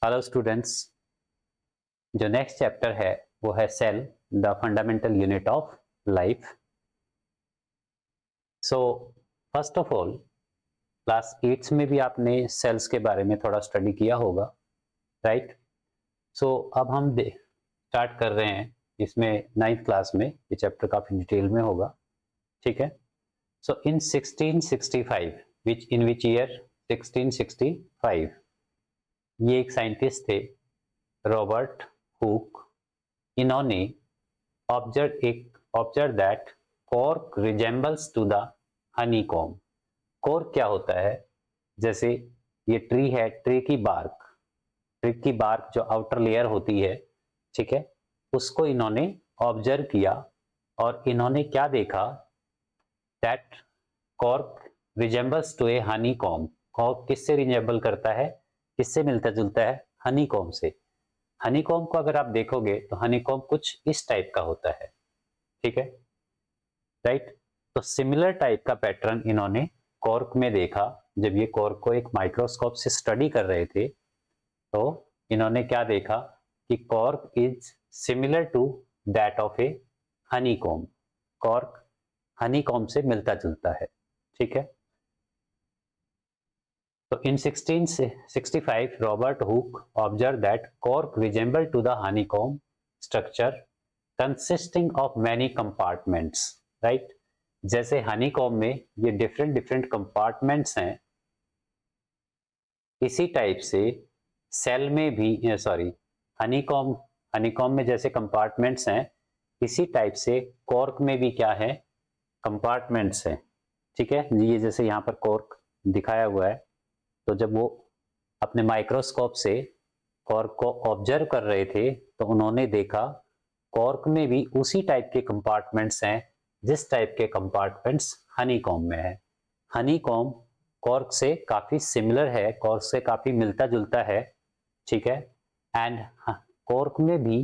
Hello students, जो next chapter है वो है cell, the fundamental unit of life. So first of all, class 8 में भी आपने सेल्स के बारे में थोड़ा स्टडी किया होगा, राइट? सो अब हम स्टार्ट कर रहे हैं इसमें 9th क्लास में। ये चैप्टर काफी डिटेल में होगा, ठीक है? So in 1665, in which year? 1665। ये एक साइंटिस्ट थे, रॉबर्ट हुक। इन्होंने observe that cork resembles to the honeycomb. Cork क्या होता है? जैसे ये ट्री है, ट्री की बार्क जो आउटर लेयर होती है, ठीक है, उसको इन्होंने ऑब्जर्व किया और इन्होंने क्या देखा? That cork resembles to a honeycomb. Cork किससे रिजेंबल करता है, किससे मिलता जुलता है? हनीकॉम्ब से। हनीकॉम्ब को अगर आप देखोगे तो हनीकॉम्ब कुछ इस टाइप का होता है, ठीक है, राइट? तो सिमिलर टाइप का पैटर्न इन्होंने कॉर्क में देखा। जब ये कॉर्क को एक माइक्रोस्कोप से स्टडी कर रहे थे तो इन्होंने क्या देखा कि cork is similar to that of a honeycomb. Cork honeycomb से मिलता जुलता है, ठीक है। तो in 1665 Robert Hooke observe that cork resemble to the honeycomb structure consisting of many compartments, right? जैसे हनीकॉम्ब में ये डिफरेंट डिफरेंट कंपार्टमेंट्स हैं, इसी टाइप से सेल में भी, सॉरी, हनीकॉम्ब हनीकॉम्ब में जैसे कंपार्टमेंट्स हैं, इसी टाइप से कॉर्क में भी क्या है? कंपार्टमेंट्स हैं, ठीक है। ये जैसे यहाँ पर कॉर्क दिखाया हुआ है, तो जब वो अपने माइक्रोस्कोप से कॉर्क को ऑब्जर्व कर रहे थे तो उन्होंने देखा कॉर्क में भी उसी टाइप के कंपार्टमेंट्स हैं जिस टाइप के कंपार्टमेंट्स हनीकॉम्ब में है। हनीकॉम्ब कॉर्क से काफी सिमिलर है, कॉर्क से काफी मिलता जुलता है, ठीक है। एंड कॉर्क में भी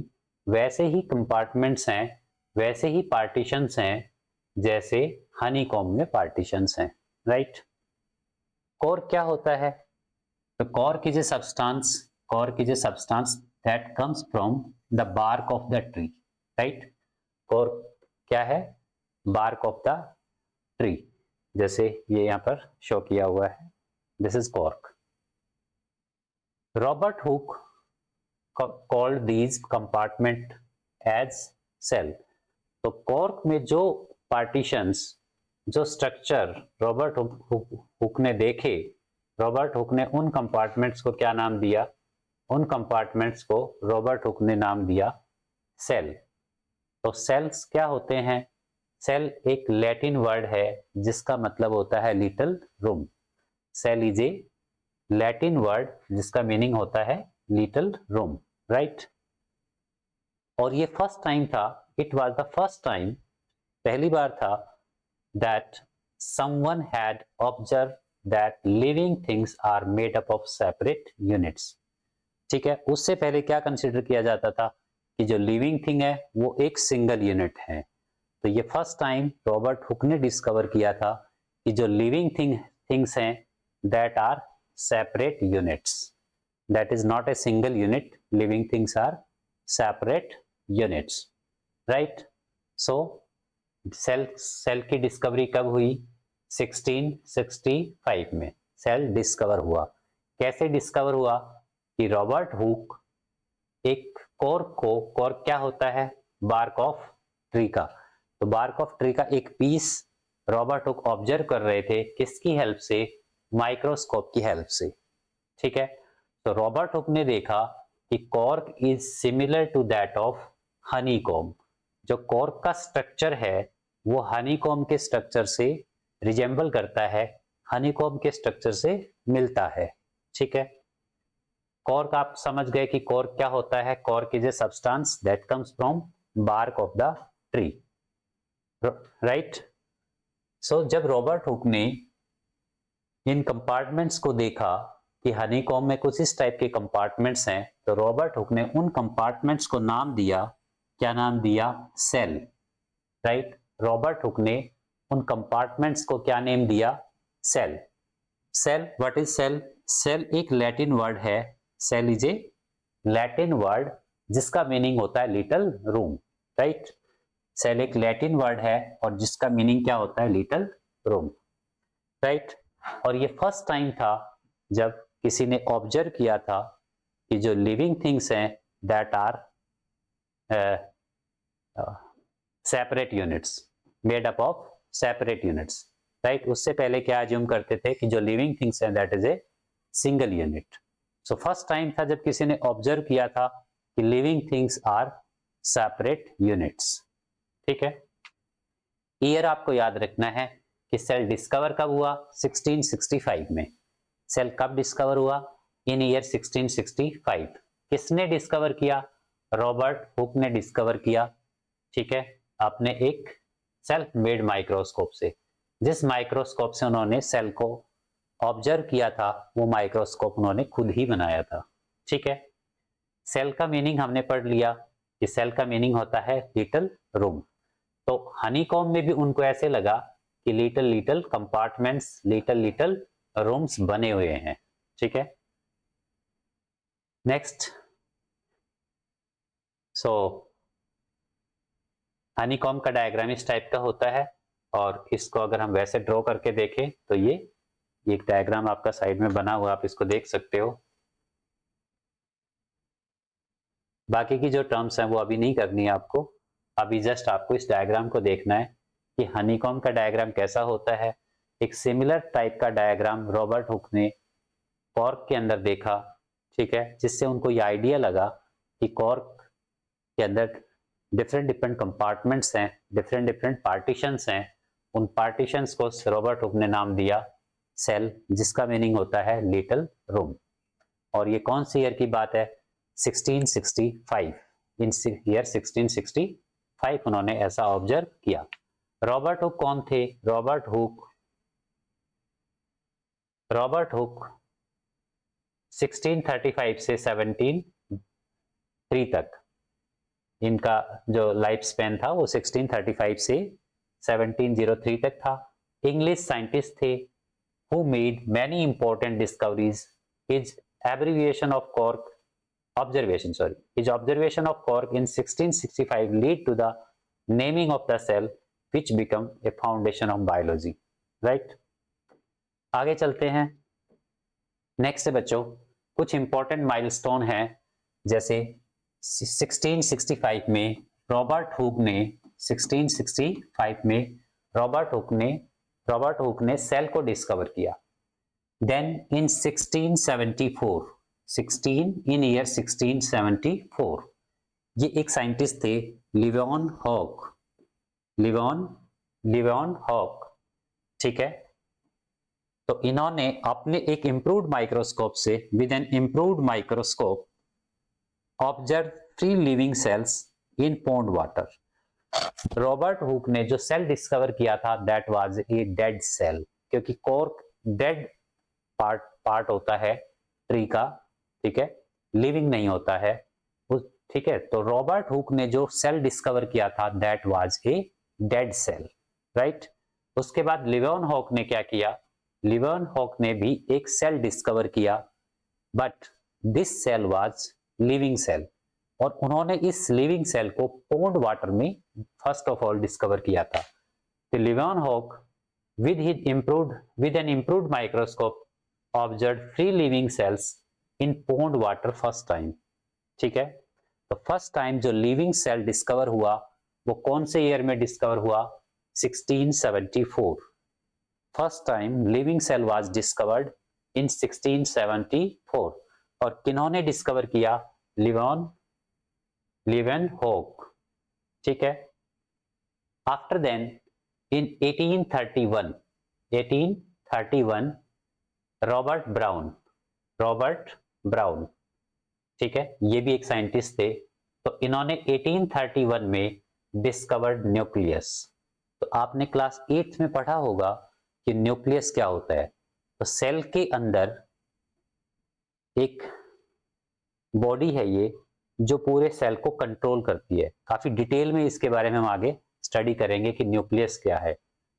वैसे ही कंपार्टमेंट्स हैं, वैसे ही पार्टीशंस हैं जैसे हनीकॉम्ब में पार्टीशंस हैं, राइट? कॉर्क क्या होता है? The cork is a substance that comes from the bark of the tree, right? cork क्या है? bark of the tree, जैसे ये यहाँ पर शो किया हुआ है, this is cork. Robert Hooke called these compartment as cell. तो कॉर्क में जो पार्टीशंस, जो स्ट्रक्चर रॉबर्ट हुक ने देखे, रॉबर्ट हुक ने उन कंपार्टमेंट्स को क्या नाम दिया? उन कंपार्टमेंट्स को रॉबर्ट हुक ने नाम दिया सेल। तो सेल्स क्या होते हैं? सेल एक लैटिन वर्ड है जिसका मतलब होता है little room. Cell is a Latin word जिसका मीनिंग होता है लिटिल रूम, राइट? और ये फर्स्ट टाइम था, it was the first time, पहली बार था, that someone had observed that living things are made up of separate units, ठीक है। उससे पहले क्या कंसिडर किया जाता था कि जो लिविंग थिंग है वो एक सिंगल यूनिट है। तो ये फर्स्ट टाइम रॉबर्ट हुक ने डिस्कवर किया था कि जो लिविंग थिंग्स हैं that are separate units, that is not a single unit, living things are separate units, right? So cell की डिस्कवरी कब हुई? 1665 में सेल डिस्कवर हुआ। कैसे डिस्कवर हुआ? कि रॉबर्ट हुक एक कॉर्क क्या होता है? बार्क ऑफ ट्री का। तो बार्क ऑफ ट्री का एक पीस रॉबर्ट हुक ऑब्जर्व कर रहे थे, किसकी हेल्प से? माइक्रोस्कोप की हेल्प से, ठीक है। तो रॉबर्ट हुक ने देखा कि cork is similar to that of honeycomb. जो कॉर्क का स्ट्रक्चर है वो हनीकॉम्ब के स्ट्रक्चर से रिजेंबल करता है, हनीकॉम्ब के स्ट्रक्चर से मिलता है, ठीक है। कॉर्क आप समझ गए कि कॉर्क क्या होता है? Cork is a substance that comes from bark of the tree, right? So जब रॉबर्ट हुक ने इन कंपार्टमेंट्स को देखा कि हनीकॉम्ब में कुछ इस टाइप के कंपार्टमेंट्स हैं, तो रॉबर्ट हुक ने उन कंपार्टमेंट्स को नाम दिया, क्या नाम दिया? Cell, right? रॉबर्ट हुक ने उन कंपार्टमेंट्स को क्या नेम दिया? Cell. Cell, what is cell? Cell एक लैटिन वर्ड है, cell is a Latin word जिसका मीनिंग होता है लिटिल रूम, राइट। सेल एक लैटिन वर्ड है और जिसका मीनिंग क्या होता है, लिटिल रूम, राइट। और ये फर्स्ट टाइम था जब किसी ने ऑब्जर्व किया था कि जो लिविंग थिंग्स हैं that are separate units, made up of separate units, right. उससे पहले क्या अज्यूम करते थे कि जो लिविंग थिंग्स हैं that is a single unit. So first time था जब किसी ने ऑब्जर्व किया था कि living things are separate units, ठीक है। ईयर आपको याद रखना है कि सेल डिस्कवर कब हुआ, 1665 में। सेल कब डिस्कवर हुआ, इन ईयर 1665। किसने डिस्कवर किया, रॉबर्ट हुक ने डिस्कवर किया, ठीक है, अपने एक सेल्फ मेड माइक्रोस्कोप से। जिस माइक्रोस्कोप से उन्होंने सेल को ऑब्जर्व किया था वो माइक्रोस्कोप उन्होंने खुद ही बनाया था, ठीक है। सेल का मीनिंग हमने पढ़ लिया कि सेल का मीनिंग होता है लिटिल रूम। तो हनीकॉम्ब में भी उनको ऐसे लगा कि little little compartments, little little rooms बने हुए हैं, ठीक है। नेक्स्ट, सो हनीकॉम्ब का डायग्राम इस टाइप का होता है और इसको अगर हम वैसे ड्रॉ करके देखें तो ये एक डायग्राम आपका साइड में बना हुआ, आप इसको देख सकते हो। बाकी की जो टर्म्स हैं वो अभी नहीं करनी है आपको, अभी जस्ट आपको इस डायग्राम को देखना है कि हनीकॉम्ब का डायग्राम कैसा होता है। एक सिमिलर टाइप का डायग्राम रॉबर्ट हुक ने कॉर्क के अंदर देखा, ठीक है, जिससे उनको ये आइडिया लगा कि कॉर्क के अंदर डिफरेंट डिफरेंट कंपार्टमेंट्स हैं, डिफरेंट डिफरेंट पार्टीशंस हैं। उन पार्टीशंस को रॉबर्ट हुक ने नाम दिया सेल, जिसका मीनिंग होता है लिटिल रूम। और ये कौन सी ईयर की बात है, 1665। इन ईयर 1665 उन्होंने ऐसा ऑब्जर्व किया। रॉबर्ट हुक कौन थे, रॉबर्ट हुक 1635 से 1703 तक इनका जो लाइफ स्पेन था वो 1635 से 1703 तक था। इंग्लिश साइंटिस्ट थे who made many important discoveries. His abbreviation of cork observation, his observation of cork in 1665 lead to the naming of the cell which become a foundation of biology, right। आगे चलते हैं। Next है बच्चों, कुछ important milestone है, जैसे 1665 में Robert Hooke ने 1665 में रॉबर्ट हुक ने सेल को डिस्कवर किया। देन इन 1674 ये एक साइंटिस्ट थे लिवॉन हॉक, ठीक है। तो इन्होंने अपने एक इंप्रूव्ड माइक्रोस्कोप से with an improved microscope observe free living cells in pond water. Robert Hooke ने जो सेल डिस्कवर किया था that was a dead cell, क्योंकि कॉर्क डेड पार्ट होता है ट्री का, ठीक है, लिविंग नहीं होता है, ठीक है। तो रॉबर्ट हुक ने जो सेल डिस्कवर किया था that was a dead cell, right. उसके बाद लिवॉन हॉक ने क्या किया, लिवॉन हॉक ने भी एक सेल डिस्कवर किया, but this cell was living cell, और उन्होंने इस लिविंग सेल को पॉन्ड वाटर में फर्स्ट ऑफ ऑल डिस्कवर किया था। तो Leeuwenhoek with an improved microscope observe free living cells in pond water first time, ठीक है। तो फर्स्ट टाइम जो लिविंग सेल डिस्कवर हुआ वो कौन से ईयर में डिस्कवर हुआ, 1674। First time living cell was discovered in 1674, और किन्होंने डिस्कवर किया, लिवॉन हॉक, ठीक है। After then in 1831 Robert brown, ठीक है, ये भी एक साइंटिस्ट थे। तो इन्होंने 1831 में डिस्कवर्ड न्यूक्लियस। तो आपने क्लास 8th में पढ़ा होगा कि न्यूक्लियस क्या होता है। तो सेल के अंदर एक बॉडी है ये जो पूरे सेल को कंट्रोल करती है। काफी डिटेल में इसके बारे में हम आगे स्टडी करेंगे कि न्यूक्लियस क्या है।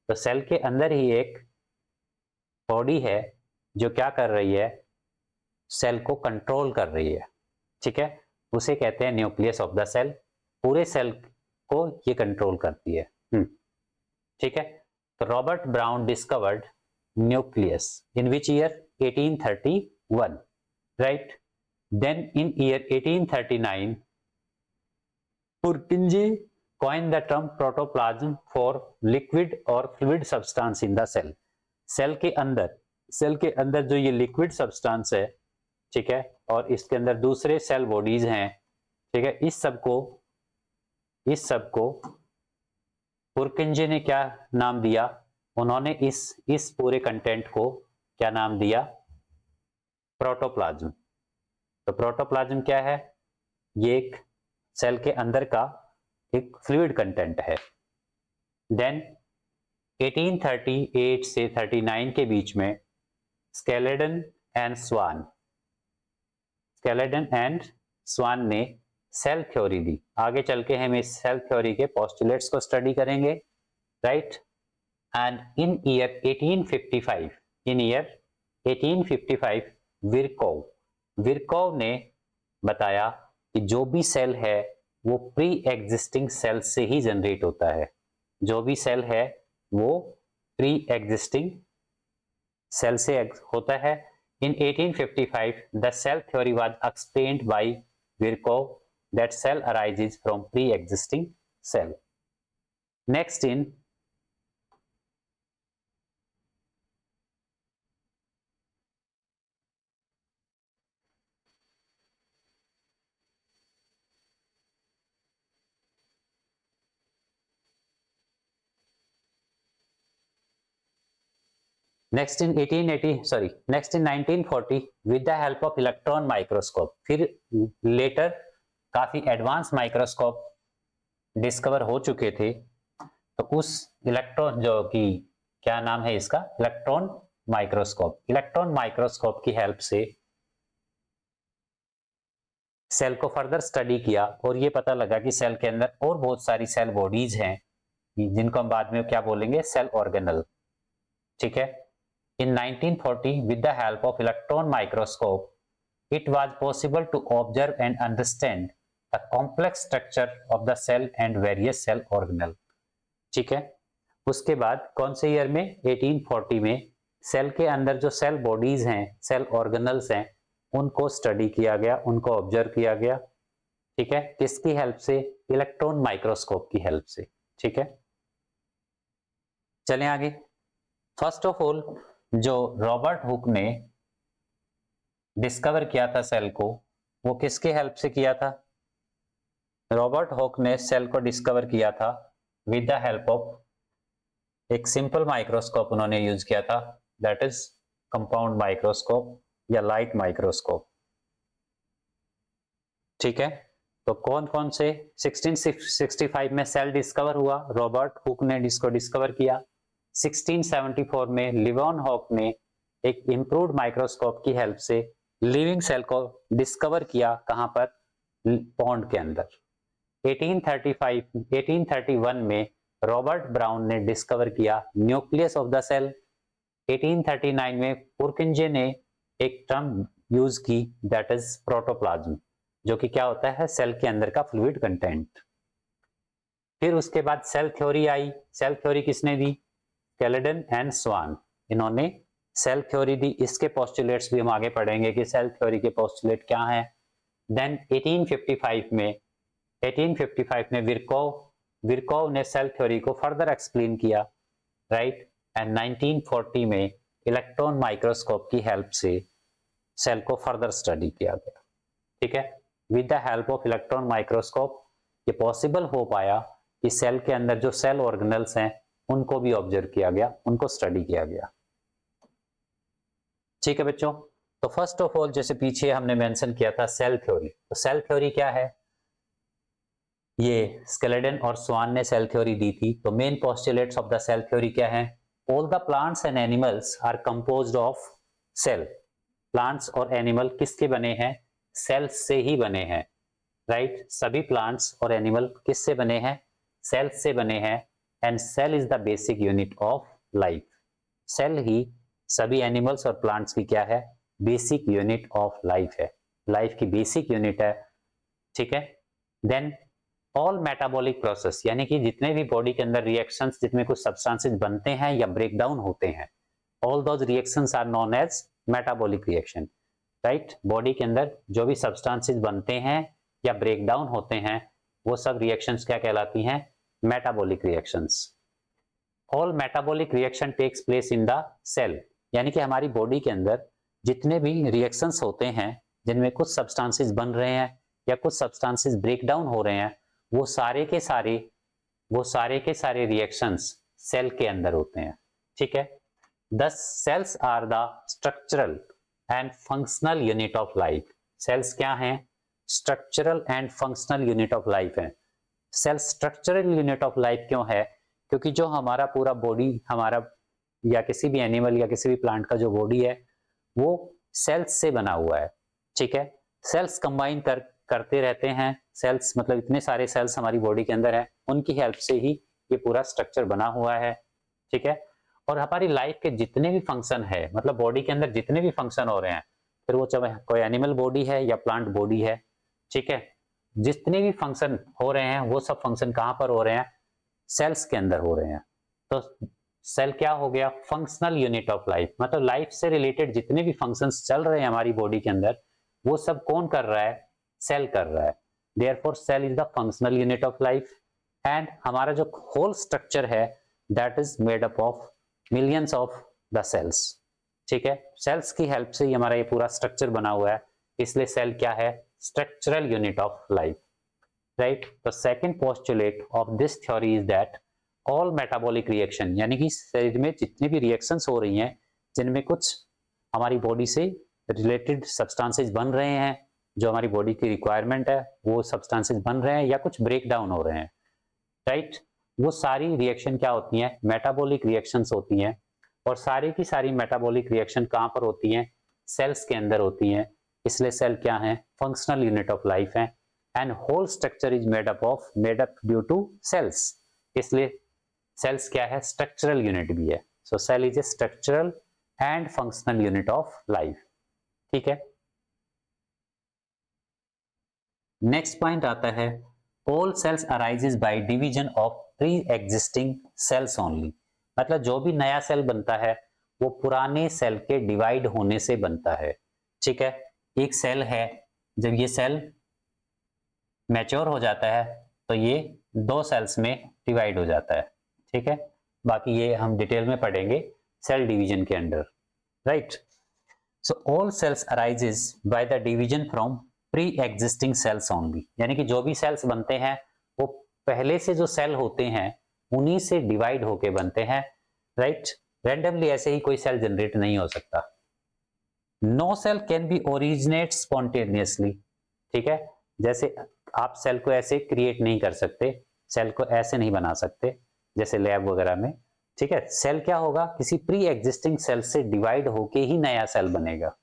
तो सेल के अंदर ही एक बॉडी है जो क्या कर रही है, सेल को कंट्रोल कर रही है, ठीक है, उसे कहते हैं न्यूक्लियस ऑफ द सेल। पूरे सेल को ये कंट्रोल करती है, ठीक है। तो Robert Brown discovered nucleus in which year? 1831, right. Then in year 1839 Purkinje coined the term protoplasm for liquid or fluid substance in the cell। Cell के अंदर जो ये लिक्विड सब्सटेंस है, ठीक है, और इसके अंदर दूसरे सेल बॉडीज हैं, ठीक है, इस सबको पुरकिंजे ने क्या नाम दिया? उन्होंने इस पूरे कंटेंट को क्या नाम दिया? प्रोटोप्लाज्म। तो प्रोटोप्लाज्म क्या है? ये एक सेल के अंदर का एक फ्लूइड कंटेंट है। देन 1838 से 39 के बीच में स्केलेडन एंड स्वान ने सेल थ्योरी दी। आगे चल के हम इस सेल थ्योरी के पोस्टुलेट्स को स्टडी करेंगे, राइट। एंड इन ईयर 1855 विरकोव ने बताया कि जो भी सेल है वो प्री एग्जिस्टिंग सेल से ही जनरेट होता है। जो भी सेल है वो प्री एग्जिस्टिंग सेल से होता है। In 1855, the cell theory was explained by Virchow that cell arises from pre-existing cell. Next in 1940 with the help of electron microscope, फिर लेटर काफी एडवांस माइक्रोस्कोप डिस्कवर हो चुके थे। तो उस इलेक्ट्रॉन जो कि क्या नाम है इसका? इलेक्ट्रॉन माइक्रोस्कोप की हेल्प से सेल को फर्दर स्टडी किया और ये पता लगा कि सेल के अंदर और बहुत सारी सेल बॉडीज हैं जिनको हम बाद में क्या बोलेंगे? सेल ऑर्गेनल, ठीक है। In 1940, with the help of electron microscope, it was possible to observe and understand the complex structure of the cell and various cell organelle, ठीक है। उसके बाद कौन से ईयर में? 1840 में सेल के अंदर जो सेल बॉडीज हैं, सेल ऑर्गेनल्स हैं, उनको स्टडी किया गया, उनको ऑब्जर्व किया गया, ठीक है। किसकी हेल्प से? इलेक्ट्रॉन माइक्रोस्कोप की हेल्प से, ठीक है। चलें आगे। फर्स्ट ऑफ ऑल जो रॉबर्ट हुक ने डिस्कवर किया था सेल को, वो किसके हेल्प से किया था? रॉबर्ट हुक ने सेल को डिस्कवर किया था विद द हेल्प ऑफ एक सिंपल माइक्रोस्कोप उन्होंने यूज किया था, दैट इज कंपाउंड माइक्रोस्कोप या लाइट माइक्रोस्कोप, ठीक है। तो कौन कौन से 1665 में सेल डिस्कवर हुआ, रॉबर्ट हुक ने इसको डिस्कवर किया। 1674 में लिवॉन हॉक ने एक इंप्रूव्ड माइक्रोस्कोप की हेल्प से लिविंग सेल को डिस्कवर किया, कहां पर? पॉन्ड के अंदर। 1831 में रॉबर्ट ब्राउन ने डिस्कवर किया न्यूक्लियस ऑफ द सेल। 1839 में पुरकिंजे ने एक टर्म यूज की, दैट इज प्रोटोप्लाज्म, जो कि क्या होता है? सेल के अंदर का फ्लूइड कंटेंट। फिर उसके बाद सेल थ्योरी आई। सेल थ्योरी किसने दी? स्केलेडन एंड स्वान, इन्होंने सेल थ्योरी दी। इसके पोस्टुलेट्स भी हम आगे पढ़ेंगे कि सेल थ्योरी के पोस्टुलेट क्या हैं। देन 1855 में विरकोव ने सेल थ्योरी को फर्दर एक्सप्लेन किया, राइट। एंड 1940 में इलेक्ट्रॉन माइक्रोस्कोप की हेल्प से सेल को फर्दर स्टडी किया गया, ठीक है। With the help of electron microscope ये पॉसिबल हो पाया कि सेल के अंदर जो सेल ऑर्गेनल्स हैं उनको भी ऑब्जर्व किया गया, उनको स्टडी किया गया, ठीक है बच्चों। तो फर्स्ट ऑफ ऑल जैसे पीछे हमने मेंशन किया था सेल थ्योरी, तो सेल थ्योरी क्या है? ये स्केलेडन और स्वान ने सेल थ्योरी दी थी। तो main postulates of the cell theory क्या है? All the plants and animals are composed of cell. Plants और एनिमल किसके बने हैं? सेल्स से ही बने हैं, राइट। सभी प्लांट्स और एनिमल किससे बने हैं? सेल्स से बने हैं। And cell is the basic unit of life. Cell ही सभी एनिमल्स और प्लांट्स की क्या है? बेसिक यूनिट ऑफ लाइफ है, लाइफ की बेसिक यूनिट है, ठीक है। देन ऑल मेटाबॉलिक प्रोसेस, यानी कि जितने भी बॉडी के अंदर रिएक्शंस जिसमें कुछ सब्सटेंसेस बनते हैं या ब्रेक डाउन होते हैं, all those reactions are known as metabolic reaction, right. Body के अंदर जो भी सब्सटेंसेस बनते हैं या ब्रेक डाउन होते हैं, वो सब रिएक्शंस क्या कहलाती हैं? Metabolic reactions. All metabolic reaction takes place in the cell, यानी कि हमारी बॉडी के अंदर जितने भी रिएक्शंस होते हैं जिनमें कुछ सब्सटेंसेस बन रहे हैं या कुछ सब्सटेंसेस ब्रेक डाउन हो रहे हैं, वो सारे के सारे रिएक्शंस सेल के अंदर होते हैं, ठीक है। Thus cells are the structural and functional unit of life. Cells क्या हैं? Structural and functional unit of life हैं। Cell structural unit of life क्यों है? क्योंकि जो हमारा पूरा बॉडी, हमारा या किसी भी एनिमल या किसी भी प्लांट का जो बॉडी है वो सेल्स से बना हुआ है, ठीक है। सेल्स कंबाइन करते रहते हैं, सेल्स मतलब इतने सारे सेल्स हमारी बॉडी के अंदर है, उनकी हेल्प से ही ये पूरा स्ट्रक्चर बना हुआ है, ठीक है। और हमारी लाइफ के जितने भी फंक्शन है, मतलब बॉडी के अंदर जितने भी फंक्शन हो रहे हैं, फिर वो चाहे कोई एनिमल बॉडी है या प्लांट बॉडी है, ठीक है, जितने भी फंक्शन हो रहे हैं वो सब फंक्शन कहां पर हो रहे हैं? सेल्स के अंदर हो रहे हैं। तो सेल क्या हो गया? फंक्शनल यूनिट ऑफ लाइफ, मतलब लाइफ से रिलेटेड जितने भी फंक्शंस चल रहे हैं हमारी बॉडी के अंदर, वो सब कौन कर रहा है? सेल कर रहा है। Therefore cell is the functional unit of life. And हमारा जो होल स्ट्रक्चर है that is made up of millions of the cells, ठीक है। सेल्स की हेल्प से ही हमारा ये पूरा स्ट्रक्चर बना हुआ है, इसलिए सेल क्या है? Structural unit of life, right. The second postulate of this theory is that all metabolic reaction, यानी कि शरीर में जितनी भी रिएक्शंस हो रही हैं जिनमें कुछ हमारी बॉडी से रिलेटेड सब्सटेंसेस बन रहे हैं, जो हमारी बॉडी की रिक्वायरमेंट है वो सब्सटेंसेस बन रहे हैं या कुछ ब्रेक डाउन हो रहे हैं, राइट। वो सारी रिएक्शन क्या होती हैं? मेटाबॉलिक रिएक्शंस होती हैं। और सारी की सारी मेटाबॉलिक रिएक्शन कहां पर होती हैं? सेल्स के अंदर होती हैं। इसलिए सेल क्या है? फंक्शनल यूनिट ऑफ लाइफ है। And whole structure is made up due to cells, इसलिए सेल्स क्या है? स्ट्रक्चरल यूनिट भी है। So cell is a structural and functional unit of life, ठीक है। नेक्स्ट पॉइंट आता है all cells arises by division of pre existing cells only, मतलब जो भी नया सेल बनता है वो पुराने सेल के डिवाइड होने से बनता है, ठीक है। एक सेल है, जब ये सेल मैच्योर हो जाता है तो ये दो सेल्स में डिवाइड हो जाता है, ठीक है। बाकी ये हम डिटेल में पढ़ेंगे सेल डिवीजन के under, right. So all cells arises by the division from pre existing cells only, यानी कि जो भी सेल्स बनते हैं वो पहले से जो सेल होते हैं उन्हीं से डिवाइड होके बनते हैं, राइट। रैंडमली ऐसे ही कोई सेल जनरेट नहीं हो सकता। No cell can be originate spontaneously, ठीक है। जैसे आप सेल को ऐसे क्रिएट नहीं कर सकते, सेल को ऐसे नहीं बना सकते जैसे लैब वगैरह में, ठीक है। सेल क्या होगा? किसी प्री एग्जिस्टिंग सेल से डिवाइड होके ही नया सेल बनेगा।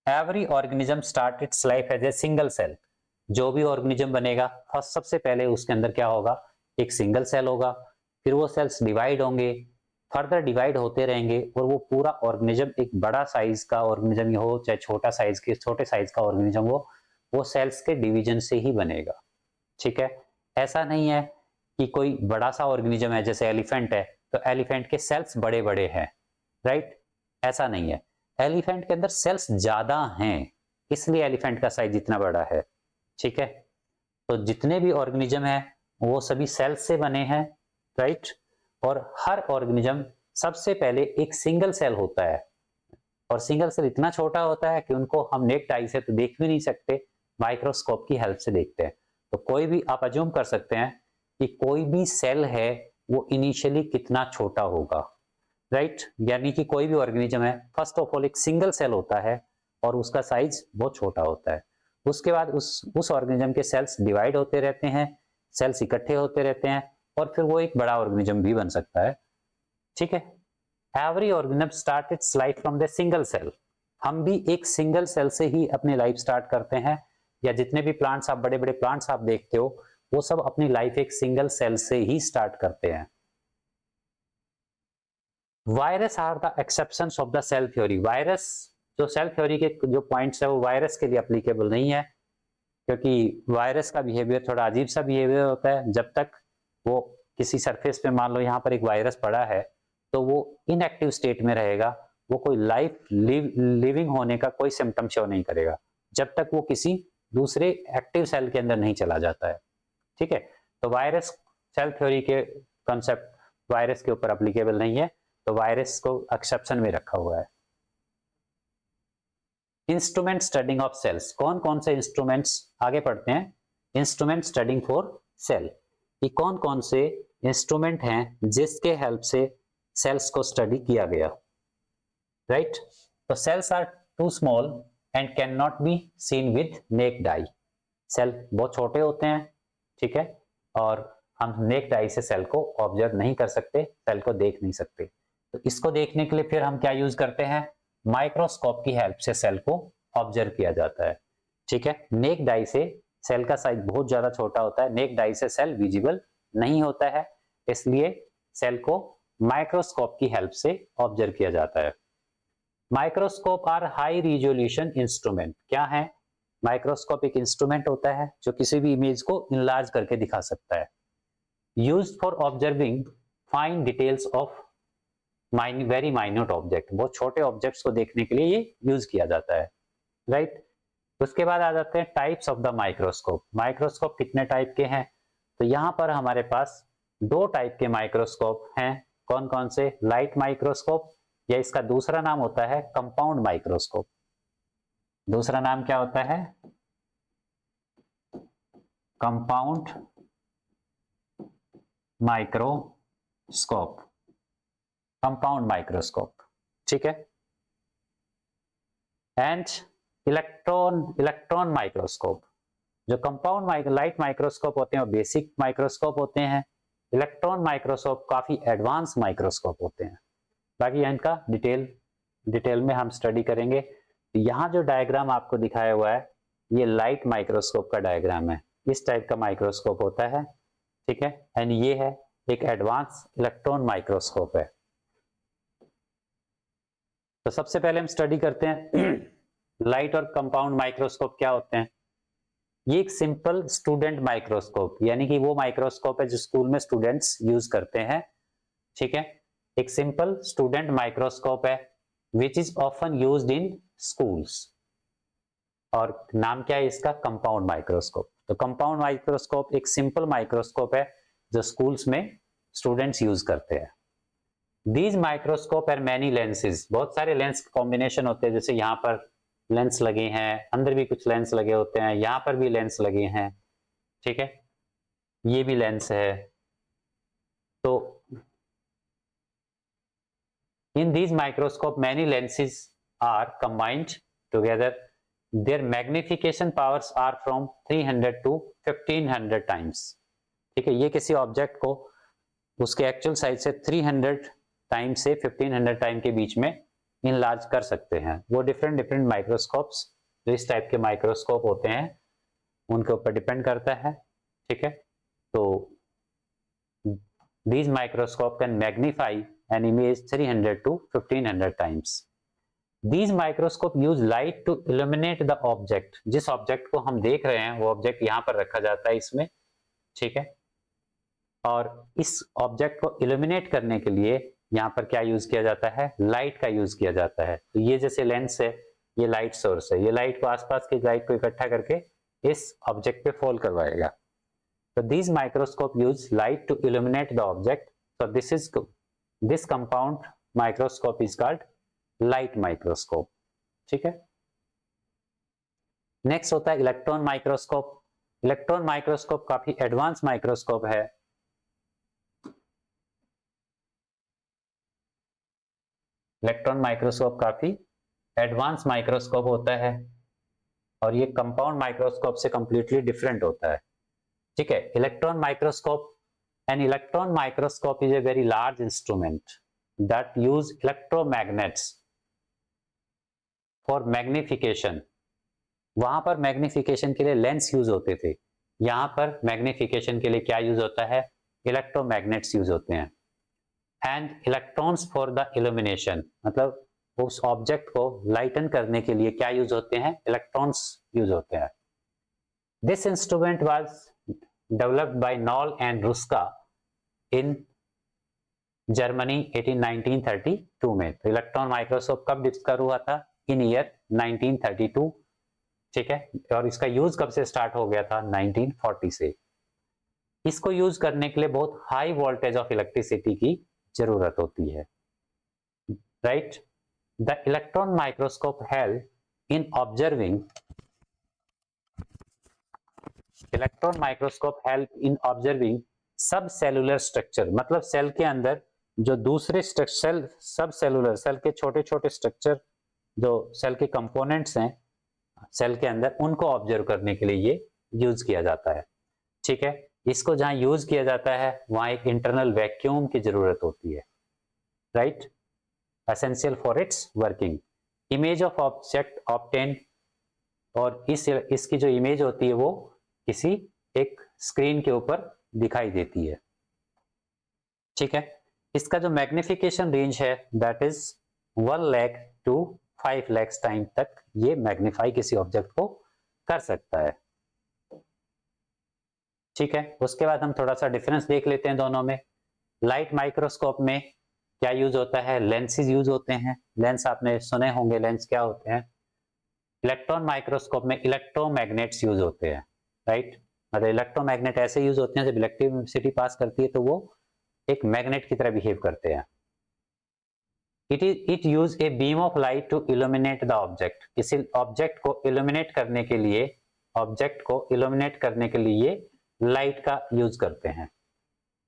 Every organism start its life as a single cell, जो भी ऑर्गेनिज्म बनेगा फर्स्ट सबसे पहले उसके अंदर क्या होगा? एक सिंगल सेल होगा, फिर वो सेल्स डिवाइड होंगे, फर्दर डिवाइड होते रहेंगे और वो पूरा ऑर्गेनिज्म, एक बड़ा साइज का ऑर्गेनिज्म हो चाहे छोटे साइज का ऑर्गेनिज्म हो, वो सेल्स के डिवीजन से ही बनेगा, ठीक है। ऐसा नहीं है कि कोई बड़ा सा ऑर्गेनिज्म है, जैसे एलिफेंट है तो एलिफेंट के सेल्स बड़े बड़े हैं, राइट, ऐसा नहीं है। एलिफेंट के अंदर सेल्स ज्यादा हैं, इसलिए एलिफेंट का साइज इतना बड़ा है, ठीक है। तो जितने भी ऑर्गेनिज्म है वो सभी सेल्स से बने हैं, राइट। और हर ऑर्गेनिज्म सबसे पहले एक सिंगल सेल होता है, और सिंगल सेल इतना छोटा होता है कि उनको हम नेक्ड आई से तो देख भी नहीं सकते, माइक्रोस्कोप की हेल्प से देखते हैं। तो कोई भी आप अज्यूम कर सकते हैं कि कोई भी सेल है वो इनिशियली कितना छोटा होगा, राइट। यानी कि कोई भी ऑर्गेनिज्म है, फर्स्ट ऑफ ऑल एक सिंगल सेल होता है और उसका साइज बहुत छोटा होता है। उसके बाद उस ऑर्गेनिज्म के सेल्स डिवाइड होते रहते हैं, सेल्स इकट्ठे होते रहते हैं और फिर वो एक बड़ा ऑर्गेनिज्म भी बन सकता है, ठीक है। Every organism start its life from the single cell, हम भी एक सिंगल सेल से ही अपनी लाइफ स्टार्ट करते हैं, या जितने भी प्लांट्स आप बड़े बड़े प्लांट्स आप देखते हो वो सब अपनी लाइफ एक सिंगल सेल से ही स्टार्ट करते हैं। Virus are the exceptions of the cell theory. Virus जो सेल थ्योरी के जो पॉइंट्स है वो वायरस के लिए अप्लीकेबल नहीं है, क्योंकि वायरस का बिहेवियर थोड़ा अजीब सा बिहेवियर होता है। जब तक वो किसी सरफेस पे, मान लो यहाँ पर एक वायरस पड़ा है, तो वो इनएक्टिव स्टेट में रहेगा, वो कोई लिविंग होने का कोई सिम्टम शो नहीं करेगा जब तक वो किसी दूसरे एक्टिव सेल के अंदर नहीं चला जाता है। ठीक है, तो वायरस सेल थ्योरी के कॉन्सेप्ट वायरस के ऊपर अप्लीकेबल नहीं है, तो वायरस को एक्सेप्शन में रखा हुआ है। इंस्ट्रूमेंट स्टडिंग ऑफ सेल्स, कौन कौन से इंस्ट्रूमेंट्स, आगे पढ़ते हैं। इंस्ट्रूमेंट स्टडिंग फॉर सेल, ये कौन कौन से इंस्ट्रूमेंट हैं जिसके हेल्प से सेल्स को स्टडी किया गया, राइट। तो cells are too small and can not be seen with naked eye. Cell बहुत छोटे होते हैं, ठीक है, और हम नेक्ड आई से सेल को ऑब्जर्व नहीं कर सकते, सेल को देख नहीं सकते। तो इसको देखने के लिए फिर हम क्या यूज करते हैं, माइक्रोस्कोप की हेल्प से सेल को ऑब्जर्व किया जाता है। ठीक है, नेक्ड आई से सेल का साइज बहुत ज्यादा छोटा होता है, नेक्ड आई से सेल विजिबल नहीं होता है, इसलिए सेल को माइक्रोस्कोप की हेल्प से ऑब्जर्व किया जाता है। Microscope are high resolution instrument, क्या है, माइक्रोस्कोप एक इंस्ट्रूमेंट होता है जो किसी भी इमेज को इनलार्ज करके दिखा सकता है। Used for observing fine details of very minute object, बहुत छोटे ऑब्जेक्ट्स को देखने के लिए ये यूज किया जाता है, राइट। उसके बाद आ जाते हैं types of the microscope. Microscope कितने टाइप के हैं, तो यहाँ पर हमारे पास दो टाइप के माइक्रोस्कोप हैं। कौन कौन से, लाइट माइक्रोस्कोप, या इसका दूसरा नाम होता है कंपाउंड माइक्रोस्कोप। दूसरा नाम क्या होता है, कंपाउंड माइक्रोस्कोप, कंपाउंड माइक्रोस्कोप, ठीक है। एंड इलेक्ट्रॉन माइक्रोस्कोप, जो कंपाउंड लाइट माइक्रोस्कोप होते हैं वो बेसिक माइक्रोस्कोप होते हैं, इलेक्ट्रॉन माइक्रोस्कोप काफी एडवांस माइक्रोस्कोप होते हैं। बाकी इनका डिटेल में हम स्टडी करेंगे। यहाँ जो डायग्राम आपको दिखाया हुआ है ये लाइट माइक्रोस्कोप का डायग्राम है, इस टाइप का माइक्रोस्कोप होता है, ठीक है। एंड ये है एक एडवांस इलेक्ट्रॉन माइक्रोस्कोप है। तो सबसे पहले हम स्टडी करते हैं लाइट और कंपाउंड माइक्रोस्कोप क्या होते हैं। ये एक सिंपल स्टूडेंट माइक्रोस्कोप, यानी कि वो माइक्रोस्कोप है जो स्कूल में स्टूडेंट्स यूज करते हैं, ठीक है। एक सिंपल स्टूडेंट माइक्रोस्कोप है which is often used in schools, और नाम क्या है इसका, कंपाउंड माइक्रोस्कोप। तो कंपाउंड माइक्रोस्कोप एक सिंपल माइक्रोस्कोप है जो स्कूल्स में स्टूडेंट्स यूज करते हैं। These microscope are many lenses, बहुत सारे लेंस कॉम्बिनेशन होते हैं, जैसे यहाँ पर लेंस लगे हैं, अंदर भी कुछ लेंस लगे होते हैं, यहाँ पर भी लेंस लगे हैं, ठीक है, ये भी लेंस है। तो in these microscope many lenses are combined together, their magnification powers are from 300 to 1500 times, ठीक है। ये किसी ऑब्जेक्ट को उसके एक्चुअल साइज से 300 टाइम से 1500 टाइम के बीच में इनलार्ज कर सकते हैं। वो डिफरेंट माइक्रोस्कोप्स जो इस टाइप के माइक्रोस्कोप होते हैं उनके ऊपर डिपेंड करता है, ठीक है। तो these microscope can magnify an image 300 to 1500 times. These microscope use light to illuminate the object, जिस ऑब्जेक्ट को हम देख रहे हैं वो ऑब्जेक्ट यहाँ पर रखा जाता है इसमें, ठीक है। और इस ऑब्जेक्ट को इल्यूमिनेट करने के लिए यहाँ पर क्या यूज किया जाता है, लाइट का यूज किया जाता है। तो ये जैसे लेंस है, ये लाइट सोर्स है, ये लाइट को आसपास की लाइट को इकट्ठा करके इस ऑब्जेक्ट पे फॉल करवाएगा। So these microscope use light to illuminate the object. So this compound microscope is called light microscope, ठीक है। नेक्स्ट होता है इलेक्ट्रॉन माइक्रोस्कोप। इलेक्ट्रॉन माइक्रोस्कोप काफी एडवांस माइक्रोस्कोप है। इलेक्ट्रॉन माइक्रोस्कोप काफी एडवांस माइक्रोस्कोप होता है और ये कंपाउंड माइक्रोस्कोप से कंप्लीटली डिफरेंट होता है, ठीक है। Electron microscope, an electron microscope is a very large instrument that use electromagnets for magnification. वहां पर मैग्निफिकेशन के लिए लेंस यूज होते थे, यहां पर मैग्निफिकेशन के लिए क्या यूज होता है, इलेक्ट्रोमैग्नेट्स यूज होते हैं। And electrons for the illumination, मतलब उस ऑब्जेक्ट को लाइटन करने के लिए क्या यूज होते हैं, इलेक्ट्रॉन्स यूज होते हैं। This instrument was developed by knoll and रुस्का in Germany 1932 में। तो इलेक्ट्रॉन माइक्रोस्कोप कब डिस्कवर हुआ था, इन ईयर 1932, ठीक है, और इसका यूज कब से स्टार्ट हो गया था, 1940 से। इसको यूज करने के लिए बहुत हाई वोल्टेज ऑफ इलेक्ट्रिसिटी की जरूरत होती है, right. The electron microscope help in observing electron microscope help in observing सब सेलुलर स्ट्रक्चर, मतलब सेल के अंदर जो दूसरे सेल, सब सेलुलर सेल के छोटे छोटे स्ट्रक्चर, जो सेल के कंपोनेंट्स हैं सेल के अंदर, उनको ऑब्जर्व करने के लिए ये यूज किया जाता है, ठीक है। इसको जहां यूज किया जाता है वहां एक इंटरनल वैक्यूम की जरूरत होती है, right, essential for its working. Image of object obtain, और इसकी जो इमेज होती है वो किसी एक स्क्रीन के ऊपर दिखाई देती है, ठीक है। इसका जो मैग्निफिकेशन रेंज है that is 1 lakh to 5 lakh time तक ये मैग्नीफाई किसी ऑब्जेक्ट को कर सकता है, ठीक है। उसके बाद हम थोड़ा सा डिफरेंस देख लेते हैं दोनों में। लाइट माइक्रोस्कोप में क्या यूज होता है, लेंसेज यूज होते हैं, लेंस आपने सुने होंगे, लेंस क्या होते हैं। इलेक्ट्रॉन माइक्रोस्कोप में इलेक्ट्रोमैग्नेट्स यूज होते हैं, राइट, मतलब इलेक्ट्रोमैग्नेट ऐसे यूज होते हैं जब इलेक्ट्रिसिटी पास करती है तो वो एक मैग्नेट की तरह बिहेव करते हैं। It use a beam of light to illuminate the object, किसी ऑब्जेक्ट को इल्यूमिनेट करने के लिए, ऑब्जेक्ट को इल्यूमिनेट करने के लिए लाइट का यूज करते हैं,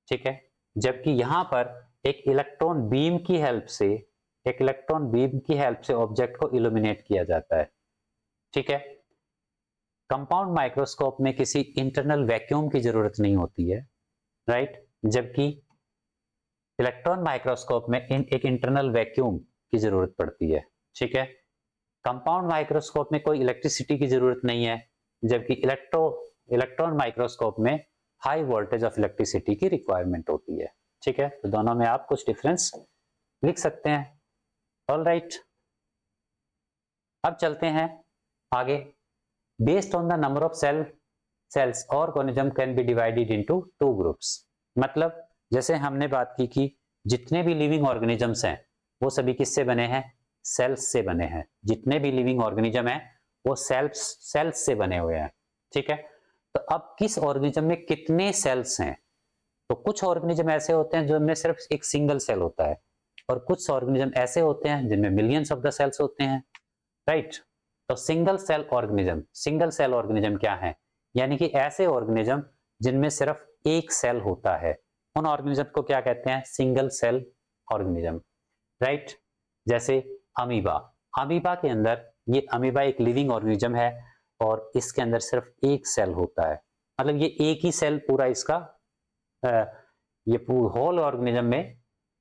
ठीक है। जबकि यहां पर एक इलेक्ट्रॉन बीम की हेल्प से ऑब्जेक्ट को इल्यूमिनेट किया जाता है, ठीक है। कंपाउंड माइक्रोस्कोप में किसी इंटरनल वैक्यूम की जरूरत नहीं होती है, राइट, जबकि इलेक्ट्रॉन माइक्रोस्कोप में एक इंटरनल वैक्यूम की जरूरत पड़ती है, ठीक है। कंपाउंड माइक्रोस्कोप में कोई इलेक्ट्रिसिटी की जरूरत नहीं है, जबकि इलेक्ट्रॉन माइक्रोस्कोप में हाई वोल्टेज ऑफ इलेक्ट्रिसिटी की रिक्वायरमेंट होती है, ठीक है। तो दोनों में आप कुछ डिफरेंस लिख सकते हैं, ऑलराइट। अब चलते हैं आगे। Based on the number of cells organism can be divided into 2 groups, मतलब जैसे हमने बात की कि जितने भी लिविंग ऑर्गेनिजम्स हैं वो सभी किससे बने हैं, सेल्स से बने हैं। जितने भी लिविंग ऑर्गेनिज्म हैं वो सेल्स से बने हुए हैं, ठीक है। तो अब किस ऑर्गेनिज्म में कितने सेल्स हैं, तो कुछ ऑर्गेनिज्म ऐसे होते हैं जिनमें सिर्फ एक सिंगल सेल होता है, और कुछ ऑर्गेनिज्म ऐसे होते हैं जिनमें मिलियंस ऑफ द सेल्स होते हैं, राइट। तो सिंगल सेल ऑर्गेनिज्म क्या है, यानी कि ऐसे ऑर्गेनिज्म जिनमें सिर्फ एक सेल होता है, उन ऑर्गेनिज्म को क्या कहते हैं, सिंगल सेल ऑर्गेनिज्म, राइट। जैसे अमीबा के अंदर, ये अमीबा एक लिविंग ऑर्गेनिज्म है और इसके अंदर सिर्फ एक सेल होता है, मतलब ये एक ही सेल पूरा इसका ये होल ऑर्गेनिज्म में,